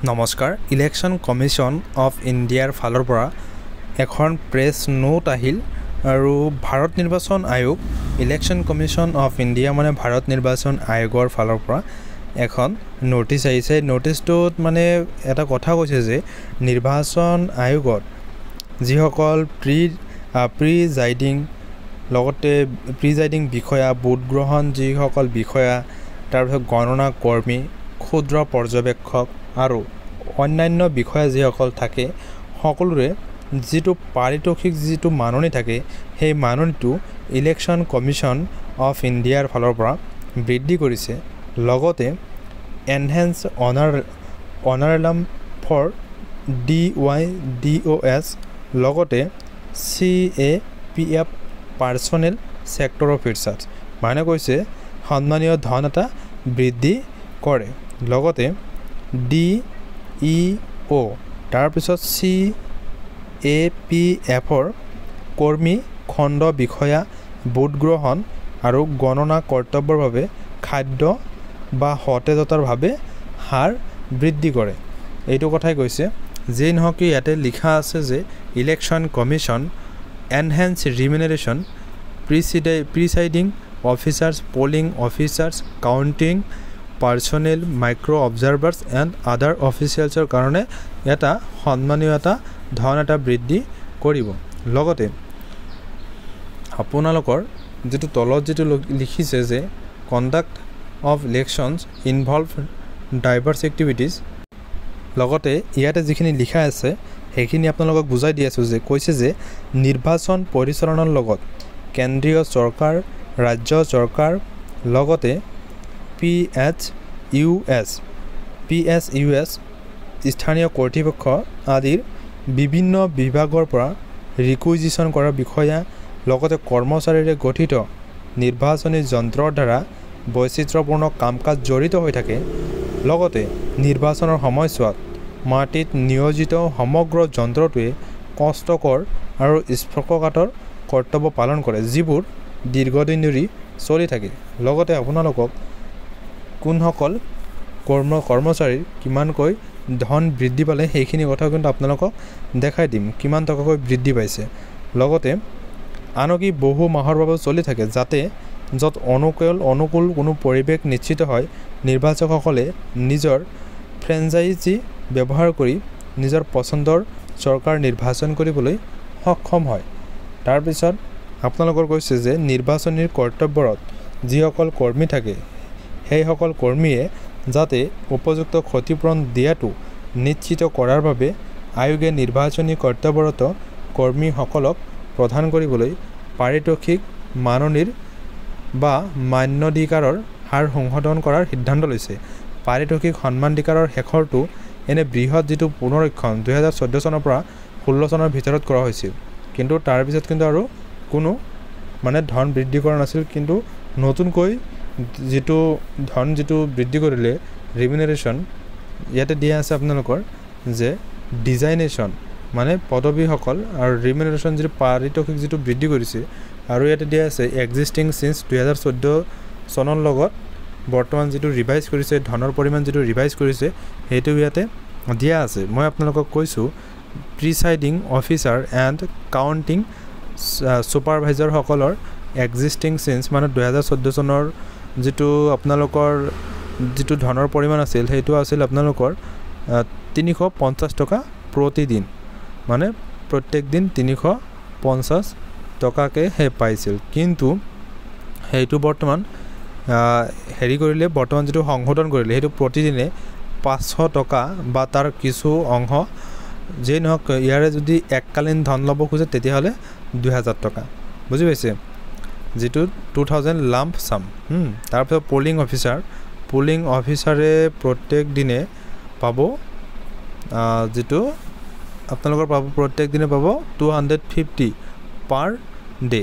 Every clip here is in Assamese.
নমস্কাৰ ইলেকশ্যন কমিশ্যন অফ ইণ্ডিয়াৰ ফালৰ পৰা এখন প্ৰেছ নোট আহিল আৰু ভাৰত নিৰ্বাচন আয়োগ ইলেকশ্যন কমিশ্যন অফ ইণ্ডিয়া মানে ভাৰত নিৰ্বাচন আয়োগৰ ফালৰ পৰা এখন নোটিছ আহিছে। নোটিছটোত মানে এটা কথা কৈছে যে নিৰ্বাচন আয়োগত যিসকল প্ৰিজাইডিং বিষয়া ভোট গ্ৰহণ যিসকল বিষয়া তাৰপিছত গণনা কৰ্মী ক্ষুদ্ৰ পৰ্যবেক্ষক আৰু অন্যান্য বিষয়া যিসকল থাকে সকলোৰে যিটো পাৰিতোষিক যিটো মাননি থাকে সেই মাননিটো ইলেকশ্যন কমিশ্যন অফ ইণ্ডিয়াৰ ফালৰ পৰা বৃদ্ধি কৰিছে। লগতে এনহেন্স অনাৰেলাম ফৰ DYDOS লগতে CAPF পাৰ্চনেল ছেক্টৰ অফিচাৰ্ছ মানে কৈছে সন্মানীয় ধন এটা বৃদ্ধি কৰে। লগতে DEO তাৰপিছত CAPFৰ কৰ্মী খণ্ড বিষয়া ভোট গ্ৰহণ আৰু গণনা কৰ্তব্যৰ বাবে খাদ্য বা সতেজতাৰ বাবে হাৰ বৃদ্ধি কৰে। এইটো কথাই কৈছে। যেই নহওক ইয়াতে লিখা আছে যে election commission enhance remuneration presiding officers polling officers counting personnel micro' observers and other অফিচিয়েলছৰ কাৰণে এটা সন্মানীয় এটা ধন এটা বৃদ্ধি কৰিব। লগতে আপোনালোকৰ যিটো তলত যিটো লিখিছে যে conduct of elections involve diverse activities লগতে ইয়াতে যিখিনি লিখা আছে সেইখিনি আপোনালোকক বুজাই দি আছোঁ যে কৈছে যে নিৰ্বাচন পৰিচালনাৰ লগত কেন্দ্ৰীয় চৰকাৰ ৰাজ্য চৰকাৰ লগতে PSUS স্থানীয় কৰ্তৃপক্ষ আদিৰ বিভিন্ন বিভাগৰ পৰা ৰিকুইজিশ্যন কৰা বিষয়া লগতে কৰ্মচাৰীৰে গঠিত নিৰ্বাচনী যন্ত্ৰৰ দ্বাৰা বৈচিত্ৰ্যপূৰ্ণ কাম কাজ জড়িত হৈ থাকে। লগতে নিৰ্বাচনৰ সময়ছোৱাত মাটিত নিয়োজিত সমগ্ৰ যন্ত্ৰটোৱে কষ্টকৰ আৰু স্পৰ্শকাতৰ কৰ্তব্য পালন কৰে যিবোৰ দীৰ্ঘদিন ধৰি চলি থাকে। লগতে আপোনালোকক কোনসকল কৰ্মচাৰীৰ কিমানকৈ ধন বৃদ্ধি পালে সেইখিনি কথাও কিন্তু আপোনালোকক দেখাই দিম কিমান টকাকৈ বৃদ্ধি পাইছে। লগতে আনকি বহু মাহৰ বাবে চলি থাকে যাতে য'ত অনুকূল কোনো পৰিৱেশ নিশ্চিত হয় নিৰ্বাচকসকলে নিজৰ ফ্ৰেঞ্চাইজি ব্যৱহাৰ কৰি নিজৰ পচন্দৰ চৰকাৰ নিৰ্বাচন কৰিবলৈ সক্ষম হয়। তাৰপিছত আপোনালোকৰ কৈছে যে নিৰ্বাচনীৰ কৰ্তব্যৰত যিসকল কৰ্মী থাকে সেইসকল কৰ্মীয়ে যাতে উপযুক্ত ক্ষতিপূৰণ দিয়াটো নিশ্চিত কৰাৰ বাবে আয়োগে নিৰ্বাচনী কৰ্তব্যৰত কৰ্মীসকলক প্ৰদান কৰিবলৈ পাৰিতোষিক মাননিৰ বা মান্যাধিকাৰৰ হাৰ সংশোধন কৰাৰ সিদ্ধান্ত লৈছে। পাৰিতোষিক সন্মানাধিকাৰৰ শেষৰটো এনে বৃহৎ যিটো পুনৰীক্ষণ 2014 চনৰ পৰা 16 চনৰ ভিতৰত কৰা হৈছিল কিন্তু তাৰপিছত কিন্তু আৰু কোনো মানে ধন বৃদ্ধি কৰা নাছিল। কিন্তু নতুনকৈ যিটো ধন যিটো বৃদ্ধি কৰিলে ৰিমিনাৰেশ্যন ইয়াতে দিয়া আছে আপোনালোকৰ যে ডিজাইনেশ্যন মানে পদবীসকল আৰু ৰিমিনাৰেশ্যন যিটো পাৰিতোষিক যিটো বৃদ্ধি কৰিছে আৰু ইয়াতে দিয়া আছে এক্সিষ্টিং চিন্স 2014 চনৰ লগত বৰ্তমান যিটো ৰিভাইজ কৰিছে ধনৰ পৰিমাণ যিটো ৰিভাইজ কৰিছে সেইটো ইয়াতে দিয়া আছে। মই আপোনালোকক কৈছোঁ প্ৰিচাইডিং অফিচাৰ এণ্ড কাউণ্টিং ছুপাৰভাইজাৰসকলৰ এক্সিষ্টিং চিন্স মানে 2014 চনৰ যিটো আপোনালোকৰ যিটো ধনৰ পৰিমাণ আছিল সেইটো আছিল আপোনালোকৰ 350 টকা প্ৰতিদিন মানে প্ৰত্যেক দিন 350 টকাকৈ পাইছিল। কিন্তু সেইটো বৰ্তমান কৰিলে বৰ্তমান যিটো সংশোধন কৰিলে সেইটো প্ৰতিদিনে 500 টকা বা তাৰ কিছু অংশ যেই নহওক ইয়াৰে যদি এককালীন ধন ল'ব খোজে তেতিয়াহ'লে 2000 টকা বুজি পাইছে যিটো 2000 লাম্প চাম। তাৰপিছত পলিং অফিচাৰে প্ৰত্যেক দিনে পাব যিটো আপোনালোকৰ প্ৰত্যেক দিনে পাব 250 পাৰ ডে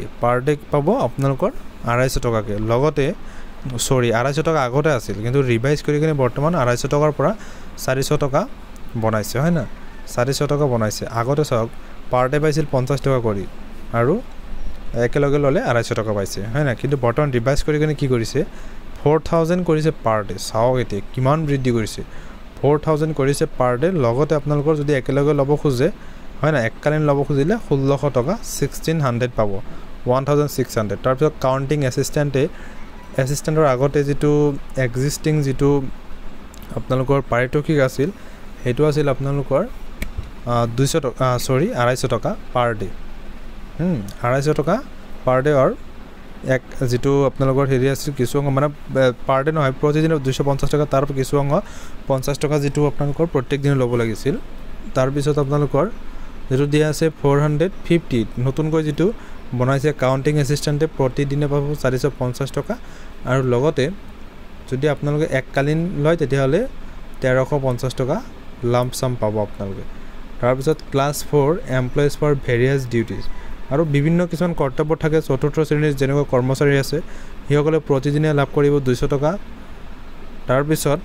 পাব আপোনালোকৰ 250 টকাকৈ। লগতে 250 টকা আগতে আছিল কিন্তু ৰিভাইজ কৰি কিনে বৰ্তমান 250 টকাৰ পৰা 400 টকা বনাইছে হয় না 400 টকা বনাইছে। আগতে চাওক পাৰ ডে পাইছিল 50 টকা কৰি আৰু একেলগে ল'লে 250 টকা পাইছে হয় না। কিন্তু বৰ্তমান ৰিভাইজ কৰি কিনে কি কৰিছে 4000 কৰিছে পাৰ ডে। চাওক এতিয়া কিমান বৃদ্ধি কৰিছে 4000 কৰিছে পাৰ ডে লগতে আপোনালোকৰ যদি একেলগে ল'ব খোজে হয় না এককালীন ল'ব খুজিলে 1600 টকা 1600 পাব 1600 তাৰপিছত কাউন্টিং এসিস্ট্যান্টৰ আগতে যেটো এক্সিস্টিং যেটো আপোনালোকৰ পাৰিতোষিক আছিল হেতু আছিল আপোনালোকৰ 200 টকা 250 টকা পাৰ ডে 250 টকা পাৰ ডে আৰু এক যেটো আপোনালোকৰ হেৰি আছিল কিছু অংগ মানে পাৰ ডে নহয় প্ৰতিদিন 250 টকা তাৰ কিছু অংগ 50 টকা যেটো আপোনালোকৰ প্ৰত্যেক দিন ল'ব লাগিছিল তাৰ পিছত আপোনালোকৰ যেটো দিয়া আছে 450 নতুনকৈ যেটো বনাইছে কাউন্টিং এসিস্ট্যান্টে প্ৰতিদিনে পাব 450 টকা আৰু লগতে যদি আপোনালোকে এককালীন লয় তেতিয়াহলে 1350 টকা লাম্প সাম পাব আপোনালোকে তাৰ পিছত class 4 employees for various duties আৰু বিভিন্ন কিছুমান কৰ্তব্য থাকে চতুৰ্থ শ্ৰেণীৰ যেনেকৈ কৰ্মচাৰী আছে হিসকলে প্ৰতিদিনে লাভ কৰিব 200 টকা তাৰ পিছত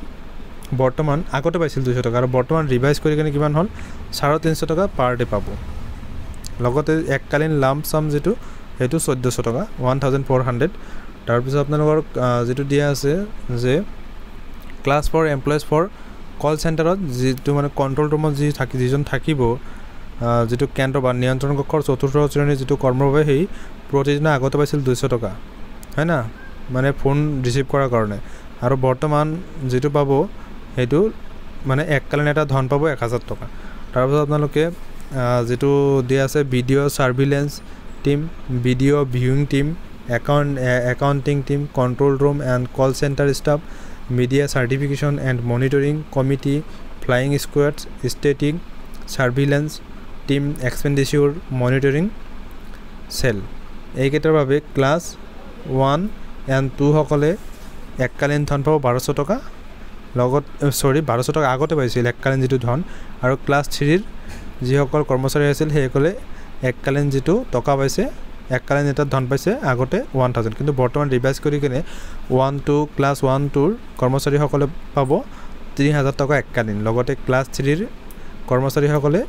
বৰ্তমান আগতে পাইছিল 200 টকা আৰু বৰ্তমান ৰিভাইজ কৰি কিনে কিমান হ'ল 350 টকা পাৰ ডে পাব লগতে এককালীন লাম্প সাম যেটো হেতু 1400 টকা 1400 তাৰ পিছত আপোনালোকৰ যেটো দিয়া আছে যে ক্লাস 4 এমপ্লয়িজ ফৰ কল সেন্টাৰত যেটো মানে কন্ট্ৰোল ৰুমত যিজন থাকিব যেটো কেন্দ্ৰ বা নিয়ন্ত্ৰণ কক্ষৰ চতুৰ্থ শ্ৰেণীৰ যেটো কৰ্মভাৱে হেই প্ৰতিদিনে আগতে পাইছিল 200 টকা হয় না মানে ফোন ৰিসিভ কৰাৰ কাৰণে আৰু বৰ্তমান যেটো পাব হেতু মানে এককালীন এটা ধন পাব 1000 টকা তাৰ পিছত আপোনালোকে যেটো দিয়া আছে video surveillance team video viewing team accounting team control room and call centre staff media certification and monitoring committee flying squads static surveillance team expenditure monitoring cell এইকেইটাৰ বাবে ক্লাস 1 এণ্ড 2 সকলে এককালীন ধন পাব 1200 টকা লগত 1200 টকা আগতে পাইছিল এককালীন যেটো ধন আৰু ক্লাস 3 ৰ যিসকল কৰ্মচাৰী আছিল হেসকলে এককালীন যেটো টকা পাইছে এককালীন এটা ধন পাইছে আগতে 1000 কিন্তু বৰ্তমান ৰিভাইজ কৰি কিনে 1 2 ক্লাস 1 2 ৰ কৰ্মচাৰী সকলে পাব 3000 টকা এককালীন লগতে ক্লাস 3 ৰ কৰ্মচাৰী সকলে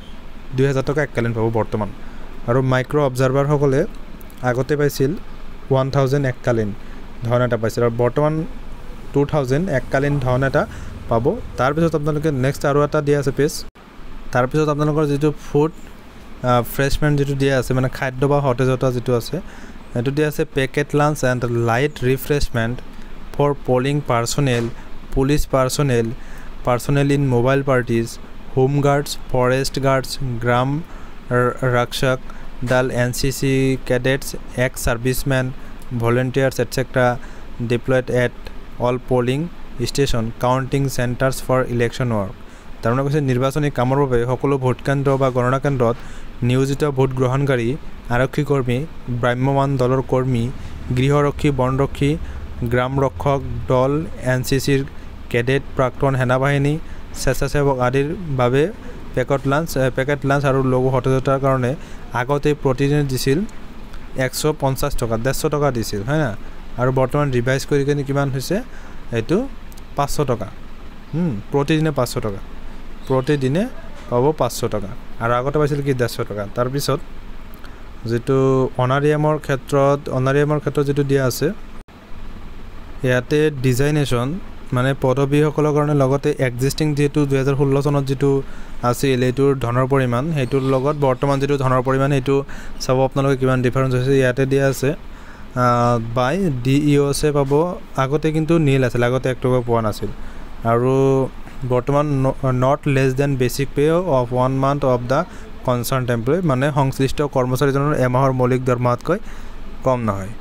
2000 টকা এককালীন পাব বৰ্তমান আৰু মাইক্ৰ অবজাৰ্ভাৰ সকলে আগতে পাইছিল 1000 এককালীন ধন এটা পাইছিল আৰু বৰ্তমান 2000 এককালীন ধন এটা পাব তাৰ পিছত আপোনালোকে নেক্সট আৰু এটা দিয়া আছে পেজ তাৰ পিছত আপোনালোকৰ যেটো ফুড ফ্ৰেছমেন্ট যেটো দিয়া আছে মানে খাদ্য বা হটেজটা যেটো আছে এটো দিয়া আছে packet lunch and light refreshment for polling personnel police personnel in mobile parties home guards forest guards গ্ৰাম ৰক্ষক দল NCC cadets ex serviceman volunteers etcetera deployed at all polling station counting centres for election work তাৰ মানে কৈছে নিৰ্বাচনী কামৰ বাবে সকলো ভোট কেন্দ্ৰ বা গণনা কেন্দ্ৰত নিয়োজিত ভোট গ্ৰহণকাৰী আৰক্ষী কৰ্মী ব্ৰাহ্মমান দলৰ কৰ্মী গৃহৰক্ষী বনৰক্ষী গ্ৰাম ৰক্ষক দল এনসিসিৰ ক্যাডেট প্ৰাক্তন সেনাবাহিনী স্বেচ্ছাসেৱক আদিৰ বাবে পেকেট লাঞ্চ আৰু লঘু হটেজতাৰ কাৰণে আগতে প্ৰতিদিনে দিছিল 150 টকা 150 টকা দিছিল হয় না আৰু বৰ্তমান ৰিভাইজ কৰি কিনে কিমান হৈছে এটো 500 টকা প্ৰতিদিনে 500 টকা প্ৰতিদিনে পাব 500 টকা আৰু আগতে পাইছিল কি 150 টকা তাৰ পিছত যেটো অনাৰিয়ামৰ ক্ষেত্ৰত যেটো দিয়া আছে ইয়াতে ডিজাইনেশন মানে পদবীসকলৰ কাৰণে লগতে এক্সিস্টিং যেটো 2016 চনত যেটো আছিল এটোৰ ধনৰ পৰিমাণ হেতুৰ লগত বৰ্তমান যেটো ধনৰ পৰিমাণ হেতু সব আপোনালোকে কিমান ডিফাৰেন্স হৈছে ইয়াতে দিয়া আছে বাই ডিইওছে পাব আগতে কিন্তু নীল আছিল আগতে 1 টকা পোৱা নাছিল আৰু বৰ্তমান not less than basic pay of 1 month of the concern employee মানে সংশ্লিষ্ট কৰ্মচাৰীজনৰ এমাহৰ মৌলিক দৰমহাতকৈ কম নহয়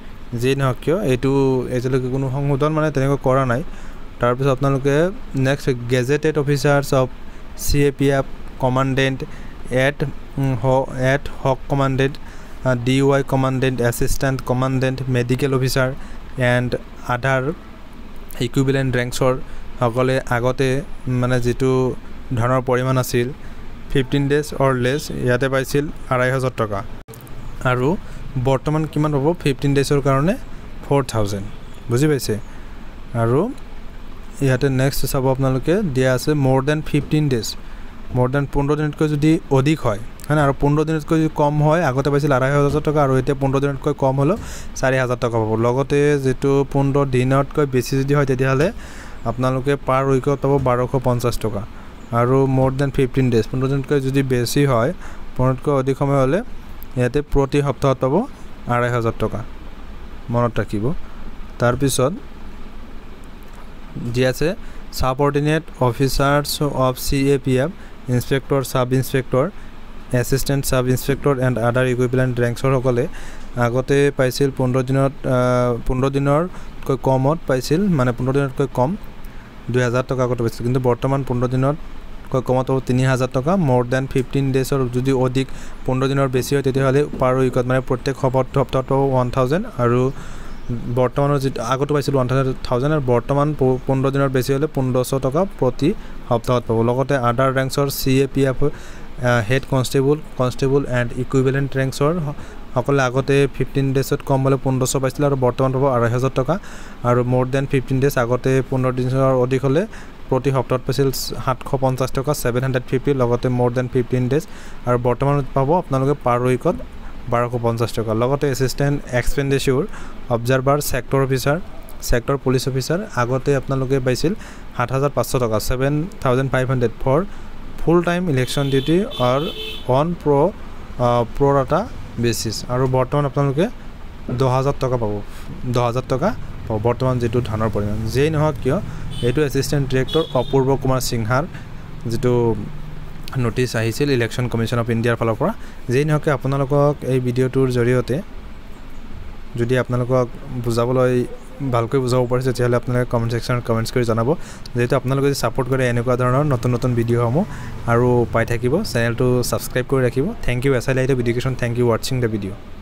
যি নহওক কিয় এটো এজলৈকে কোনো সংশোধন মানে তেনেকৈ কৰা নাই তাৰ পিছত আপোনালোকে next gazetted officers of CAPF commandant ad hoc commandant DY commandant assistant commandant medical officer and other equivalent ৰেংকছৰ সকলে আগতে মানে যেটো ধনৰ পৰিমাণ আছিল 15 ডেজ অৰ লেছ ইয়াতে পাইছিল 2500 টকা আৰু বৰ্তমান কিমান হ'ব 15 ডেজৰ কাৰণে 4000 বুজি পাইছে আৰু ইয়াতে নেক্সট চাব আপোনালোকে দিয়া আছে মোৰ দেন 15 ডেজ মোৰ দেন 15 দিনতকৈ যদি অধিক হয় হয়না আৰু 15 দিনতকৈ যদি কম হয় আগতে পাইছিল 2500 টকা আৰু এতিয়া 15 দিনতকৈ কম হলো 4000 টকা পাব লগতে যেটো 15 দিনতকৈ বেছি যদি হয় তেতিয়াহলে আপোনালোকে পাৰ উইকত পাব 1250 টকা আৰু মোৰ দেন 15 ডেজ 15 দিনতকৈ যদি বেছি হয় 15তকৈ অধিক সময় হ'লে ইয়াতে প্ৰতি সপ্তাহত পাব 2500 টকা মনত ৰাখিব তাৰপিছত যি আছে subordinate officers of CAPF inspector sub inspector assistant sub inspector and other equivalent ৰেংকছৰ সকলে আগতে পাইছিল 15 দিনতকৈ কমত পাইছিল মানে 15 দিনতকৈ কম 2000 টকা আগতে পাইছিল কিন্তু বৰ্তমান 15 দিনতকৈ কমত 3000 টকা মোৰ দেন 15 ডেজৰ যদি অধিক 15 দিনৰ বেছি হয় তেতিয়াহ'লে পাৰ উইকত মানে প্ৰত্যেক সপ্তাহত 1000 আৰু বৰ্তমানৰ যি আগতে পাইছিল 1000 আৰু বৰ্তমান 15 দিনৰ বেছি হ'লে 1500 টকা প্ৰতি সপ্তাহত পাব লগতে আদাৰ ৰেংকছৰ CAPF head constable and equivalent ৰেংকছৰ সকলে আগতে 15 ডেজত কম হ'লে 1500 পাইছিল আৰু বৰ্তমান পাব 2500 টকা আৰু মোৰ দেন 15 ডেজ আগতে 15 দিনৰ অধিক হ'লে প্ৰতি সপ্তাহত পাইছিল 750 টকা 750 লগতে মোৰ দেন 15 ডেজ আৰু বৰ্তমানত পাব আপোনালোকে পাৰ উইকত 1250 টকা লগতে assistant expenditure observer sector police officer আগতে আপোনালোকে পাইছিল 7500 টকা 7500 for full time election duty or on pro rata basis আৰু বৰ্তমান আপোনালোকে 10000 টকা পাব 10000 টকা পাব বৰ্তমান যেটো ধানৰ পৰিমাণ যেই নহওক কিয় এইটো এসিস্ট্যান্ট ডিৰেক্টৰ অপূৰ্ব কুমাৰ সিংহাৰ যেটো নোটিছ আহিছিল ইলেকশ্যন কমিশ্যন অফ ইণ্ডিয়াৰ ফালৰ পৰা যেই নহওক আপোনালোকক এই ভিডিঅ'টোৰ জৰিয়তে যদি আপোনালোকক বুজাবলৈ ভালকৈ বুজাব পাৰিছে তেতিয়াহ'লে আপোনালোকে কমেণ্ট সেকশ্যনত কমেণ্টছ কৰি জনাব যেহেতু আপোনালোকে যদি সাপোৰ্ট কৰে এনেকুৱা ধৰণৰ নতুন ভিডিঅ'সমূহ আৰু পাই থাকিব চেনেলটো সাবস্ক্ৰাইব কৰি ৰাখিব thank you SI light education thank you ৱাচিং দ্য ভিডিঅ'